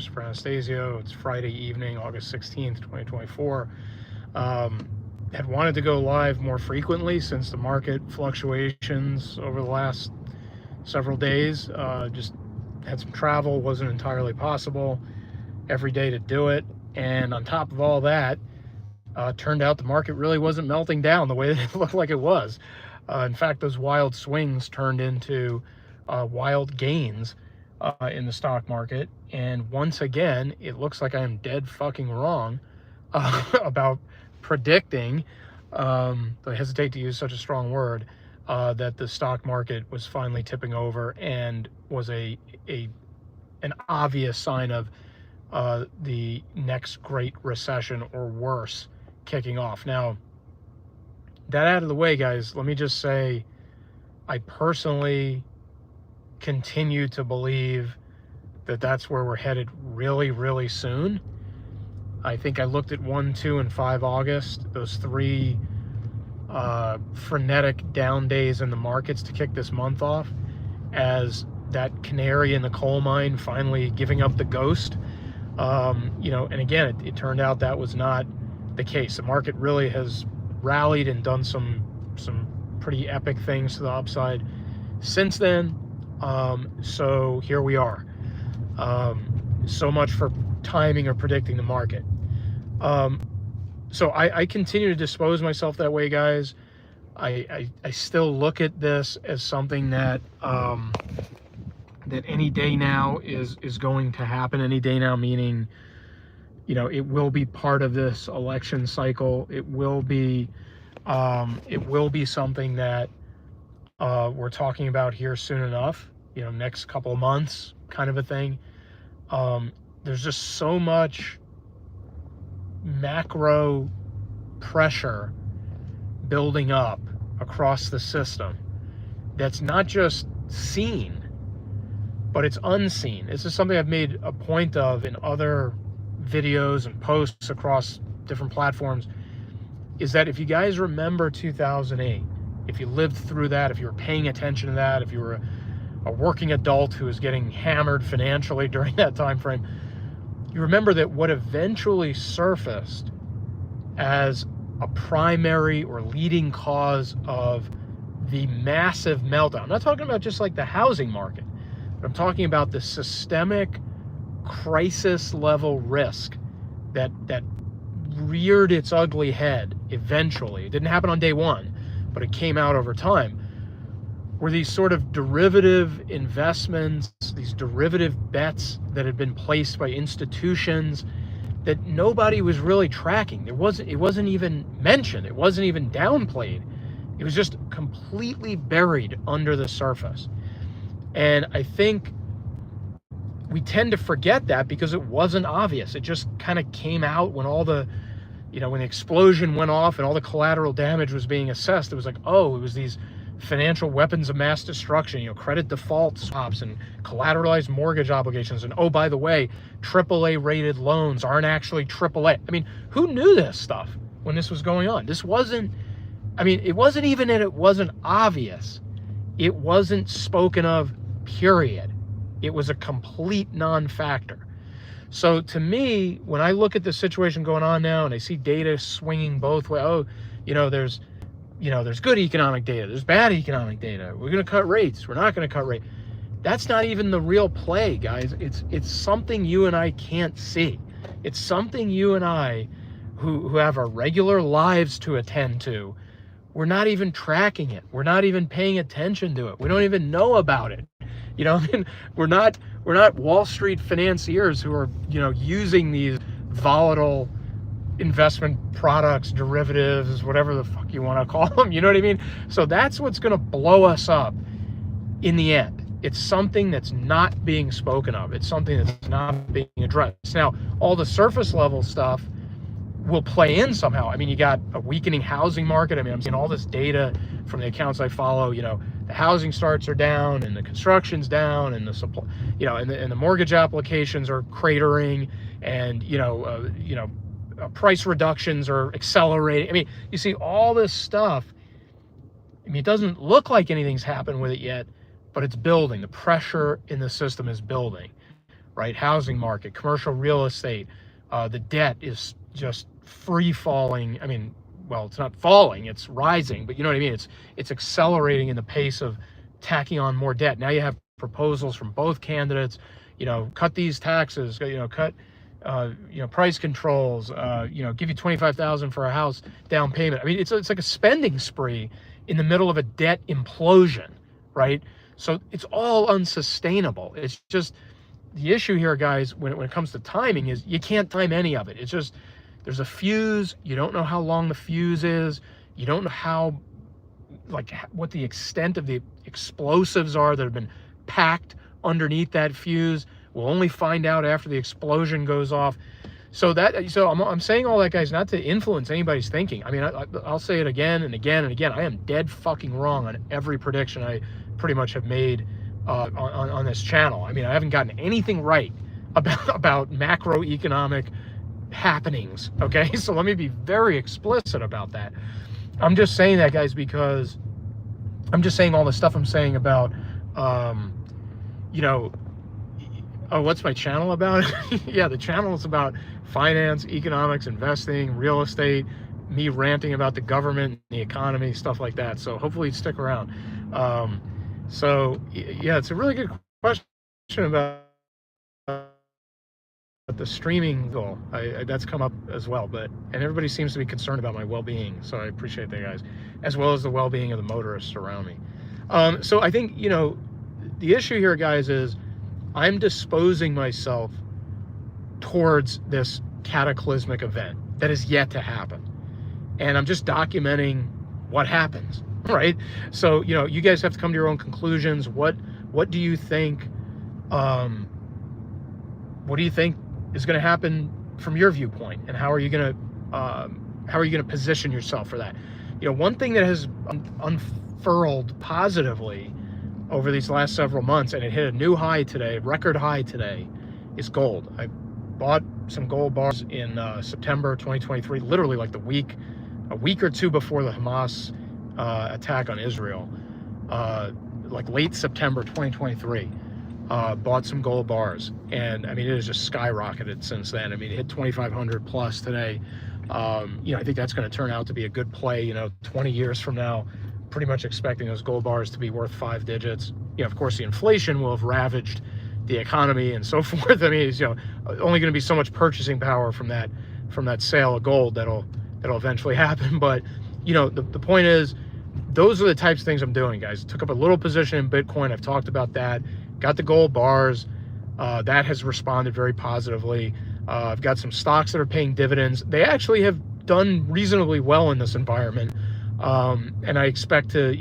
for Anastasio. It's Friday evening, August 16th, 2024. Had wanted to go live more frequently since the market fluctuations over the last several days. Just had some travel, wasn't entirely possible every day to do it. And on top of all that, turned out the market really wasn't melting down the way that it looked like it was. In fact, those wild swings turned into wild gains in the stock market. And once again, it looks like I am dead fucking wrong about predicting, I hesitate to use such a strong word, that the stock market was finally tipping over and was an obvious sign of the next great recession or worse kicking off. Now, that out of the way, guys, let me just say I personally continue to believe that that's where we're headed really, really soon. I think I looked at 1, 2, and 5 August, those 3 frenetic down days in the markets to kick this month off, as that canary in the coal mine finally giving up the ghost. And again, it turned out that was not the case. The market really has rallied and done some pretty epic things to the upside since then. So here we are. So much for timing or predicting the market. So I continue to dispose myself that way, guys. I still look at this as something that that any day now is going to happen. Any day now, meaning, it will be part of this election cycle. It will be something that we're talking about here soon enough. Next couple of months, kind of a thing. There's just so much macro pressure building up across the system that's not just seen, but it's unseen. This is something I've made a point of in other videos and posts across different platforms, is that if you guys remember 2008, if you lived through that, if you were paying attention to that, if you were a working adult who was getting hammered financially during that time frame, you remember that what eventually surfaced as a primary or leading cause of the massive meltdown. I'm not talking about just like the housing market, but I'm talking about the systemic crisis level risk that reared its ugly head eventually. It didn't happen on day one, but it came out over time, were these sort of derivative investments, these derivative bets that had been placed by institutions that nobody was really tracking. It wasn't even mentioned. It wasn't even downplayed. It was just completely buried under the surface. And I think we tend to forget that because it wasn't obvious. It just kind of came out when all the, when the explosion went off and all the collateral damage was being assessed. It was like, oh, it was these financial weapons of mass destruction, credit default swaps and collateralized mortgage obligations. And oh, by the way, AAA rated loans aren't actually AAA. I mean, who knew this stuff when this was going on? It wasn't even that it wasn't obvious. It wasn't spoken of, period. It was a complete non-factor. So to me, when I look at the situation going on now and I see data swinging both ways, there's good economic data, there's bad economic data, we're going to cut rates, we're not going to cut rates. That's not even the real play, guys. It's something you and I can't see. It's something you and I, who have our regular lives to attend to, we're not even tracking it. We're not even paying attention to it. We don't even know about it. We're not Wall Street financiers who are, using these volatile investment products, derivatives, whatever the fuck you want to call them. You know what I mean? So that's what's going to blow us up in the end. It's something that's not being spoken of. It's something that's not being addressed. Now, all the surface level stuff will play in somehow. I mean, you got a weakening housing market. I mean, I'm seeing all this data from the accounts I follow. The housing starts are down and the construction's down and the supply, and the mortgage applications are cratering, and price reductions are accelerating. I mean, you see all this stuff. I mean, it doesn't look like anything's happened with it yet, but it's building. The pressure in the system is building. right? Housing market, commercial real estate, the debt is just free falling. I mean, well, it's not falling, it's rising, but you know what I mean? It's accelerating in the pace of tacking on more debt. Now you have proposals from both candidates, cut these taxes, cut price controls, give you $25,000 for a house down payment. I mean, it's like a spending spree in the middle of a debt implosion, right? So it's all unsustainable. It's just, the issue here, guys, when it comes to timing, is you can't time any of it. It's just, there's a fuse. You don't know how long the fuse is. You don't know how, what the extent of the explosives are that have been packed underneath that fuse. We'll only find out after the explosion goes off. So I'm saying all that, guys, not to influence anybody's thinking. I mean, I'll say it again and again and again. I am dead fucking wrong on every prediction I pretty much have made on this channel. I mean, I haven't gotten anything right about macroeconomic happenings, okay? So let me be very explicit about that. I'm just saying that, guys, because I'm just saying all the stuff I'm saying about, oh, what's my channel about? Yeah, the channel is about finance, economics, investing, real estate, me ranting about the government, the economy, stuff like that. So hopefully stick around. So yeah, it's a really good question about the streaming goal. That's come up as well, and everybody seems to be concerned about my well-being, so I appreciate that, guys, as well as the well-being of the motorists around me. So I think, the issue here, guys, is I'm disposing myself towards this cataclysmic event that is yet to happen, and I'm just documenting what happens, right? So you guys have to come to your own conclusions. What do you think? What do you think is going to happen from your viewpoint, and how are you going to position yourself for that? One thing that has unfurled positively over these last several months, and it hit a new high today, record high today, is gold. I bought some gold bars in September 2023, literally like a week or two before the Hamas attack on Israel, like late September 2023. Bought some gold bars, and I mean, it has just skyrocketed since then. I mean, it hit 2,500 plus today. I think that's going to turn out to be a good play. 20 years from now, pretty much expecting those gold bars to be worth 5 digits. Of course, the inflation will have ravaged the economy and so forth. I mean, it's only going to be so much purchasing power from that sale of gold that'll eventually happen. But the point is, those are the types of things I'm doing, guys. Took up a little position in Bitcoin. I've talked about that. Got the gold bars. That has responded very positively. I've got some stocks that are paying dividends. They actually have done reasonably well in this environment. And I expect to,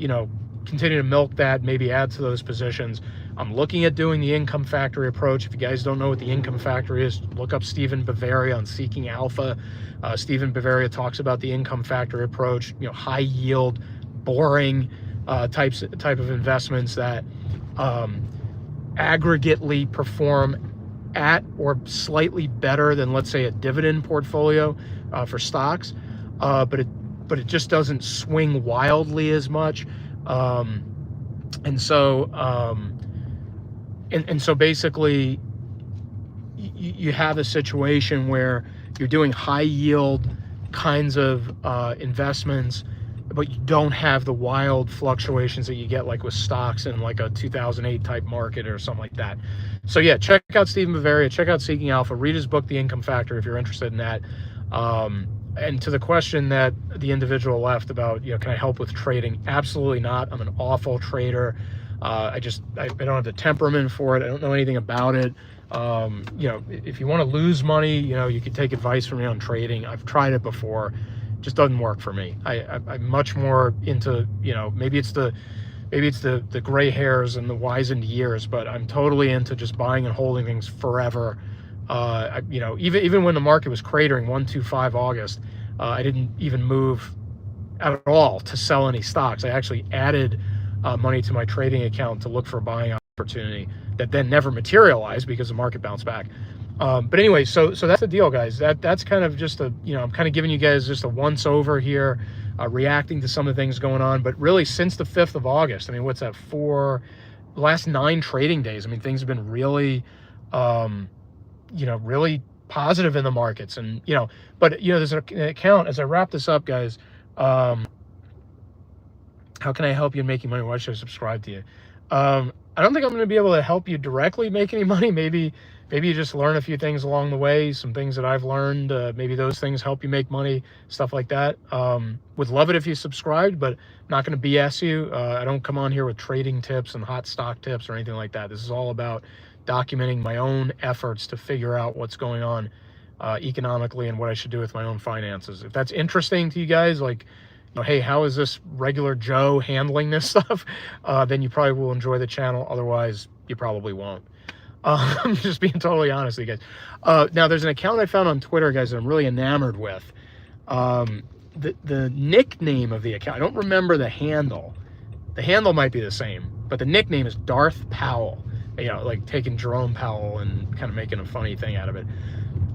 continue to milk that, maybe add to those positions. I'm looking at doing the income factory approach. If you guys don't know what the income factory is, look up Stephen Bavaria on Seeking Alpha. Stephen Bavaria talks about the income factory approach, high yield, boring type of investments that aggregately perform at or slightly better than, let's say, a dividend portfolio for stocks, but it just doesn't swing wildly as much, and so basically you have a situation where you're doing high yield kinds of investments, but you don't have the wild fluctuations that you get like with stocks in like a 2008 type market or something like that. So yeah, check out Stephen Bavaria, check out Seeking Alpha, read his book, The Income Factor, if you're interested in that. And to the question that the individual left about, can I help with trading? Absolutely not. I'm an awful trader. I don't have the temperament for it. I don't know anything about it. If you want to lose money, you could take advice from me on trading. I've tried it before. Just doesn't work for me. I'm much more into, maybe it's the gray hairs and the wizened years, but I'm totally into just buying and holding things forever. Even when the market was cratering 125 August, I didn't even move at all to sell any stocks. I actually added money to my trading account to look for a buying opportunity that then never materialized because the market bounced back. But anyway, so that's the deal, guys. That's kind of just I'm kind of giving you guys just a once over here, reacting to some of the things going on. But really, since the 5th of August, I mean, what's that, for the last 9 trading days? I mean, things have been really really positive in the markets. And, but, there's an account, as I wrap this up, guys, how can I help you in making money? Why should I subscribe to you? I don't think I'm going to be able to help you directly make any money. Maybe you just learn a few things along the way, some things that I've learned. Maybe those things help you make money, stuff like that. Would love it if you subscribed, but not going to BS you. I don't come on here with trading tips and hot stock tips or anything like that. This is all about documenting my own efforts to figure out what's going on economically and what I should do with my own finances. If that's interesting to you guys, like, hey, how is this regular Joe handling this stuff? Then you probably will enjoy the channel. Otherwise, you probably won't. I'm just being totally honest with you guys. Now, there's an account I found on Twitter, guys, that I'm really enamored with. The nickname of the account, I don't remember the handle. The handle might be the same, but the nickname is Darth Powell. Like taking Jerome Powell and kind of making a funny thing out of it.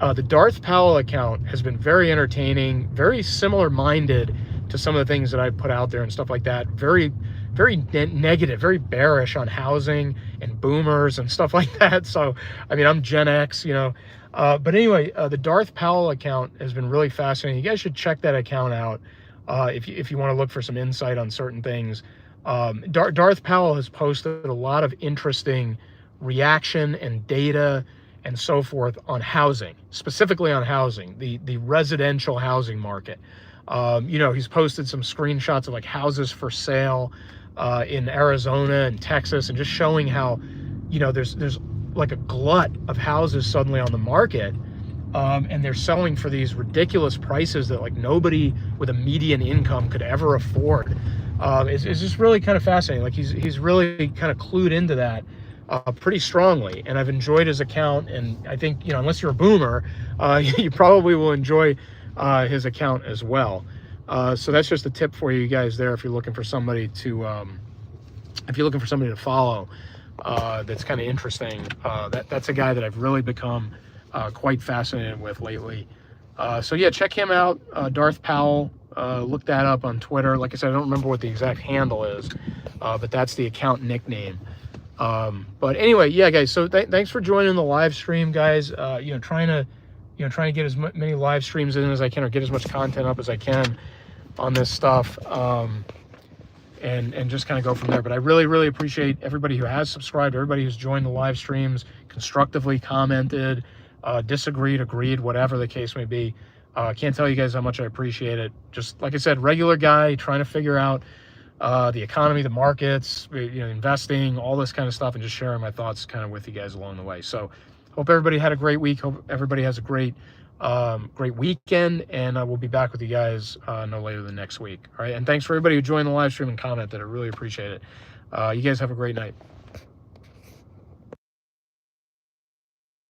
The Darth Powell account has been very entertaining, very similar-minded to some of the things that I put out there and stuff like that. Very, very negative, very bearish on housing and boomers and stuff like that. So, I mean, I'm Gen X, but anyway, the Darth Powell account has been really fascinating. You guys should check that account out if you want to look for some insight on certain things. Darth Powell has posted a lot of interesting reaction and data and so forth on housing, specifically on housing, the residential housing market. He's posted some screenshots of like houses for sale in Arizona and Texas, and just showing how, there's like a glut of houses suddenly on the market, and they're selling for these ridiculous prices that like nobody with a median income could ever afford. It's just really kind of fascinating. Like he's really kind of clued into that pretty strongly, and I've enjoyed his account. And I think, unless you're a boomer, you probably will enjoy his account as well. So that's just a tip for you guys there if you're looking for somebody to follow that's kind of interesting. That's a guy that I've really become quite fascinated with lately. So yeah, check him out, Darth Powell. Look that up on Twitter. Like I said, I don't remember what the exact handle is, but that's the account nickname. But anyway, yeah, guys, so thanks for joining the live stream, guys. Trying to get as many live streams in as I can, or get as much content up as I can on this stuff, and just kind of go from there. But I really, really appreciate everybody who has subscribed, everybody who's joined the live streams, constructively commented, disagreed, agreed, whatever the case may be. I can't tell you guys how much I appreciate it. Just like I said, regular guy trying to figure out the economy, the markets, investing, all this kind of stuff, and just sharing my thoughts kind of with you guys along the way. So hope everybody had a great week. Hope everybody has a great weekend, and we'll be back with you guys no later than next week. All right, and thanks for everybody who joined the live stream and commented. I really appreciate it. You guys have a great night.